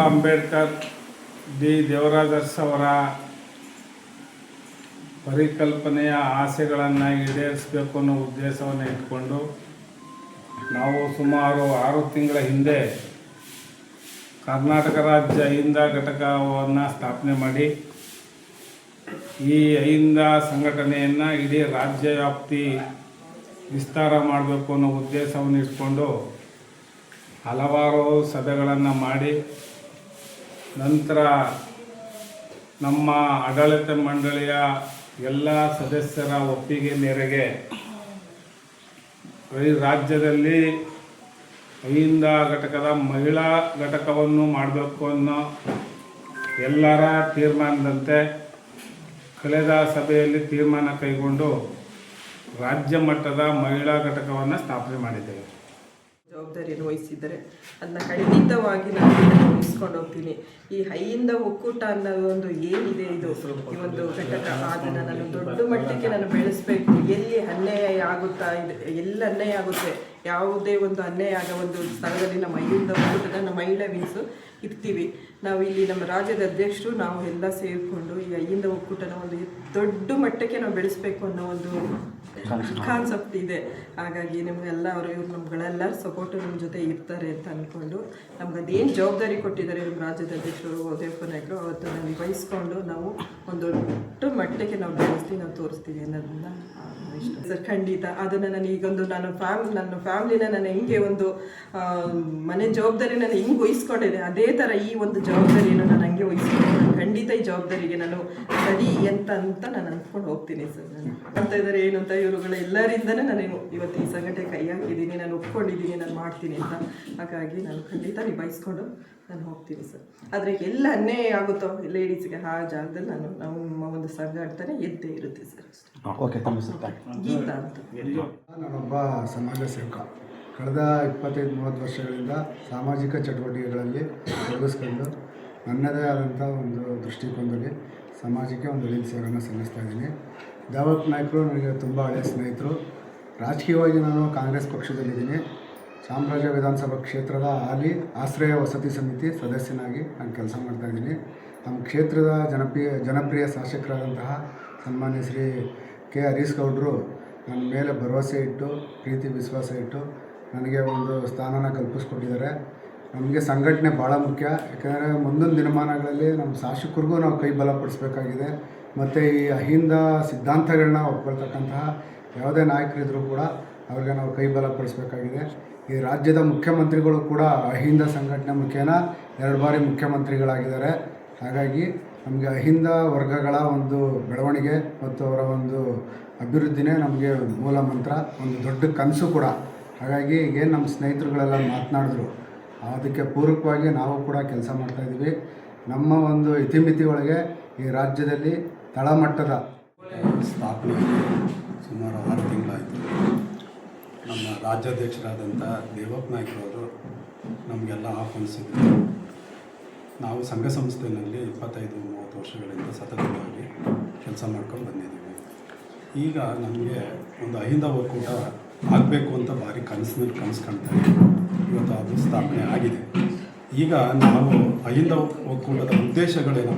Ambedkar D Devaraj ಅವರ ಪರಿಕಲ್ಪನೆಯ ಆಸೆಗಳನ್ನು ಈಡೇರಿಸಬೇಕು ಅನ್ನೋ ಉದ್ದೇಶವನ್ನು ಇಟ್ಕೊಂಡು ನಾವು ಸುಮಾರು 6 ತಿಂಗಳ ಹಿಂದೆ ಕರ್ನಾಟಕ ರಾಜ್ಯ ಅಹಿಂದ ಘಟಕವನ್ನು ಸ್ಥಾಪನೆ ಮಾಡಿ ಈ ಅಹಿಂದ ಸಂಘಟನೆಯನ್ನು ಇಡೀ ರಾಜ್ಯ ವ್ಯಾಪ್ತಿ ವಿಸ್ತಾರ ಮಾಡಬೇಕು ಅನ್ನೋ ಉದ್ದೇಶವನ್ನು ಇಟ್ಕೊಂಡು ಹಲವಾರು ಸಭೆಗಳನ್ನು ಮಾಡಿ ನಂತರ ನಮ್ಮ ಆಡಳಿತ ಮಂಡಳಿಯ ಎಲ್ಲ ಸದಸ್ಯರ ಒಪ್ಪಿಗೆ ಮೇರೆಗೆ ಈ ರಾಜ್ಯದಲ್ಲಿ ಅಹಿಂದ ಘಟಕದ ಮಹಿಳಾ ಘಟಕವನ್ನು ಮಾಡಬೇಕು ಅನ್ನೋ ಎಲ್ಲರ ತೀರ್ಮಾನದಂತೆ ಕಳೆದ ಸಭೆಯಲ್ಲಿ ತೀರ್ಮಾನ ಕೈಗೊಂಡು ರಾಜ್ಯ ಮಟ್ಟದ ಮಹಿಳಾ ಘಟಕವನ್ನು ಸ್ಥಾಪನೆ ಮಾಡಿದ್ದೇವೆ. ಜವಾಬ್ದಾರಿಯನ್ನು ವಹಿಸಿದ್ದಾರೆ. ಅದನ್ನ ಖಂಡಿತವಾಗಿ ನಾನು ವಹಿಸ್ಕೊಂಡು ಹೋಗ್ತೀನಿ. ಈ ಅಹಿಂದ ಒಕ್ಕೂಟ ಅನ್ನೋದು ಒಂದು ಏನಿದೆ ಇದು ಈ ಒಂದು ಘಟಕ, ಅದನ್ನು ನಾನು ದೊಡ್ಡ ಮಟ್ಟಕ್ಕೆ ನಾನು ಬೆಳೆಸಬೇಕು. ಎಲ್ಲಿ ಅನ್ಯಾಯ ಆಗುತ್ತಾ ಇದೆ, ಎಲ್ಲಿ ಅನ್ಯಾಯ ಆಗುತ್ತೆ, ಯಾವುದೇ ಒಂದು ಅನ್ಯಾಯ ಆಗೋ ಒಂದು ಸ್ಥಳದಲ್ಲಿ ನಮ್ಮ ಅಹಿಂದ ಒಕ್ಕೂಟದ ನಮ್ಮ ಮಹಿಳಾ ವಿಂಗ್ಸು ಇರ್ತೀವಿ. ನಾವು ಇಲ್ಲಿ ನಮ್ಮ ರಾಜ್ಯದ ಅಧ್ಯಕ್ಷರು ನಾವು ಎಲ್ಲ ಸೇರಿಕೊಂಡು ಈ ಅಹಿಂದ ಒಕ್ಕೂಟನ ಒಂದು ದೊಡ್ಡ ಮಟ್ಟಕ್ಕೆ ನಾವು ಬೆಳೆಸಬೇಕು ಅನ್ನೋ ಒಂದು ಕಾನ್ಸೆಪ್ಟ್ ಇದೆ. ಹಾಗಾಗಿ ನಮಗೆಲ್ಲ ಇವ್ರು ನಮ್ಗಳೆಲ್ಲ ಸಪೋರ್ಟು ನಮ್ಮ ಜೊತೆ ಇರ್ತಾರೆ ಅಂತ ಅಂದ್ಕೊಂಡು ನಮ್ಗೆ ಅದೇನು ಜವಾಬ್ದಾರಿ ಕೊಟ್ಟಿದ್ದಾರೆ ನಮ್ಮ ರಾಜ್ಯದ ಅಧ್ಯಕ್ಷರು ಉದಯಪ್ಪ ನಾಯಕರು, ಅವತ್ತು ನಾವು ನಿಭಾಯಿಸ್ಕೊಂಡು ನಾವು ಒಂದು ದೊಡ್ಡ ಮಟ್ಟಕ್ಕೆ ನಾವು ಬೆಳೆಸ್ತೀವಿ, ನಾವು ತೋರಿಸ್ತೀವಿ ಅನ್ನೋದನ್ನ ಇಷ್ಟ ಸರ್. ಖಂಡಿತ ಅದನ್ನು ನಾನು ಈಗೊಂದು ನನ್ನ ಫ್ಯಾಮ್ಲಿನ ನಾನು ಹೆಂಗೆ ಒಂದು ಮನೆ ಜವಾಬ್ದಾರಿ ನಾನು ಹೆಂಗೆ ವಹಿಸ್ಕೊಂಡಿದ್ದೆ, ಅದೇ ಥರ ಈ ಒಂದು ಜವಾಬ್ದಾರಿಯನ್ನು ನಾನು ಹಂಗೆ ವಹಿಸ್ಕೊಂಡು ಖಂಡಿತ ಈ ಜವಾಬ್ದಾರಿಗೆ ನಾನು ಸರಿ ಅಂತ ನಾನು ಅಂದ್ಕೊಂಡು ಹೋಗ್ತೀನಿ ಸರ್. ನಾನು ಅಂತ ಇದ್ದಾರೆ ಏನು ಅಂತ ಇವರುಗಳ ಎಲ್ಲರಿಂದನೇ ನಾನು ಇವತ್ತು ಈ ಸಂಘಟನೆ ಕೈ ಹಾಕಿದ್ದೀನಿ, ನಾನು ಒಪ್ಕೊಂಡಿದ್ದೀನಿ, ನಾನು ಮಾಡ್ತೀನಿ ಅಂತ. ಹಾಗಾಗಿ ನಾನು ಖಂಡಿತ ನಿಭಾಯಿಸ್ಕೊಂಡು ನಾನು ಹೋಗ್ತೀನಿ ಸರ್. ಆದರೆ ಎಲ್ಲ ಅನ್ಯಾಯ ಆಗುತ್ತೋ ಲೇಡೀಸ್ಗೆ ಆ ಜಾಗದಲ್ಲಿ ನಮ್ಮ ಒಂದು ಸಂಘಟನೆ ಎದ್ದೇ ಇರುತ್ತೆ ಸರ್. ಓಕೆ, ಗೀತಾ ಅಂತ ನಾನೊಬ್ಬ ಸಮಾಜ ಸೇವಕ. ಕಳೆದ 25-30 ವರ್ಷಗಳಿಂದ ಸಾಮಾಜಿಕ ಚಟುವಟಿಕೆಗಳಲ್ಲಿ ತೊಡಗಿಸ್ಕೊಂಡು ನನ್ನದೇ ಆದಂಥ ಒಂದು ದೃಷ್ಟಿಕೋನದಲ್ಲಿ ಸಮಾಜಕ್ಕೆ ಒಂದು ಒಳ್ಳೆಯ ಸೇವೆಯನ್ನು ಸಲ್ಲಿಸ್ತಾ ಇದ್ದೀನಿ. ದೇವಪ್ಪ ನಾಯಕರು ನನಗೆ ತುಂಬ ಹಳೆಯ ಸ್ನೇಹಿತರು. ರಾಜಕೀಯವಾಗಿ ನಾನು ಕಾಂಗ್ರೆಸ್ ಪಕ್ಷದಲ್ಲಿದ್ದೀನಿ. ಚಾಮರಾಜ ವಿಧಾನಸಭಾ ಕ್ಷೇತ್ರದ ಹಾಲಿ ಆಶ್ರಯ ವಸತಿ ಸಮಿತಿ ಸದಸ್ಯನಾಗಿ ನಾನು ಕೆಲಸ ಮಾಡ್ತಾಯಿದ್ದೀನಿ. ನಮ್ಮ ಕ್ಷೇತ್ರದ ಜನಪ್ರಿಯ ಶಾಸಕರಾದಂತಹ ಸನ್ಮಾನ್ಯ ಶ್ರೀ ಕೆ ಹರೀಶ್ ಗೌಡರು ನನ್ನ ಮೇಲೆ ಭರವಸೆ ಇಟ್ಟು ಪ್ರೀತಿ ವಿಶ್ವಾಸ ಇಟ್ಟು ನನಗೆ ಒಂದು ಸ್ಥಾನನ ಕಲ್ಪಿಸ್ಕೊಟ್ಟಿದ್ದಾರೆ. ನಮಗೆ ಸಂಘಟನೆ ಭಾಳ ಮುಖ್ಯ. ಯಾಕೆಂದರೆ ಮುಂದಿನ ದಿನಮಾನಗಳಲ್ಲಿ ನಮ್ಮ ಶಾಸಕರಿಗೂ ನಾವು ಕೈ ಬಲಪಡಿಸಬೇಕಾಗಿದೆ. ಮತ್ತು ಈ ಅಹಿಂದ ಸಿದ್ಧಾಂತಗಳನ್ನ ಒಪ್ಕೊಳ್ತಕ್ಕಂತಹ ಯಾವುದೇ ನಾಯಕರಿದ್ದರೂ ಕೂಡ ಅವ್ರಿಗೆ ನಾವು ಕೈ ಬಲಪಡಿಸಬೇಕಾಗಿದೆ. ಈ ರಾಜ್ಯದ ಮುಖ್ಯಮಂತ್ರಿಗಳು ಕೂಡ ಅಹಿಂದ ಸಂಘಟನೆ ಮುಖೇನ 2 ಬಾರಿ ಮುಖ್ಯಮಂತ್ರಿಗಳಾಗಿದ್ದಾರೆ. ಹಾಗಾಗಿ ನಮಗೆ ಅಹಿಂದ ವರ್ಗಗಳ ಒಂದು ಬೆಳವಣಿಗೆ ಮತ್ತು ಅವರ ಒಂದು ಅಭಿವೃದ್ಧಿನೇ ನಮಗೆ ಮೂಲ ಮಂತ್ರ, ಒಂದು ದೊಡ್ಡ ಕನಸು ಕೂಡ. ಹಾಗಾಗಿ ಏನು ನಮ್ಮ ಸ್ನೇಹಿತರುಗಳೆಲ್ಲ ಮಾತನಾಡಿದ್ರು, ಅದಕ್ಕೆ ಪೂರಕವಾಗಿ ನಾವು ಕೂಡ ಕೆಲಸ ಮಾಡ್ತಾಯಿದ್ದೀವಿ. ನಮ್ಮ ಒಂದು ಇತಿಮಿತಿ ಒಳಗೆ ಈ ರಾಜ್ಯದಲ್ಲಿ ತಳಮಟ್ಟದ ಸ್ಥಾಪನೆ ಸುಮಾರು 6 ತಿಂಗಳಾಯಿತು. ನಮ್ಮ ರಾಜ್ಯಾಧ್ಯಕ್ಷರಾದಂಥ ದೇವಪ್ಪ ನಾಯಕರವರು ನಮಗೆಲ್ಲ ಆಹ್ವಾನಿಸಿದ್ರು. ನಾವು ಸಂಘ ಸಂಸ್ಥೆಯಲ್ಲಿ 25-30 ವರ್ಷಗಳಿಂದ ಸತತವಾಗಿ ಕೆಲಸ ಮಾಡ್ಕೊಂಡು ಬಂದಿದ್ದೀವಿ. ಈಗ ನಮಗೆ ಒಂದು ಅಹಿಂದ ಒಕ್ಕೂಟ ಆಗಬೇಕು ಅಂತ ಭಾರಿ ಕನಸು ಕಾಣ್ತಾ ಇದ್ದೀವಿ. ಇವತ್ತು ಅದು ಸ್ಥಾಪನೆ ಆಗಿದೆ. ಈಗ ನಾವು ಅಹಿಂದ ಒಕ್ಕೂಟದ ಉದ್ದೇಶಗಳೇನು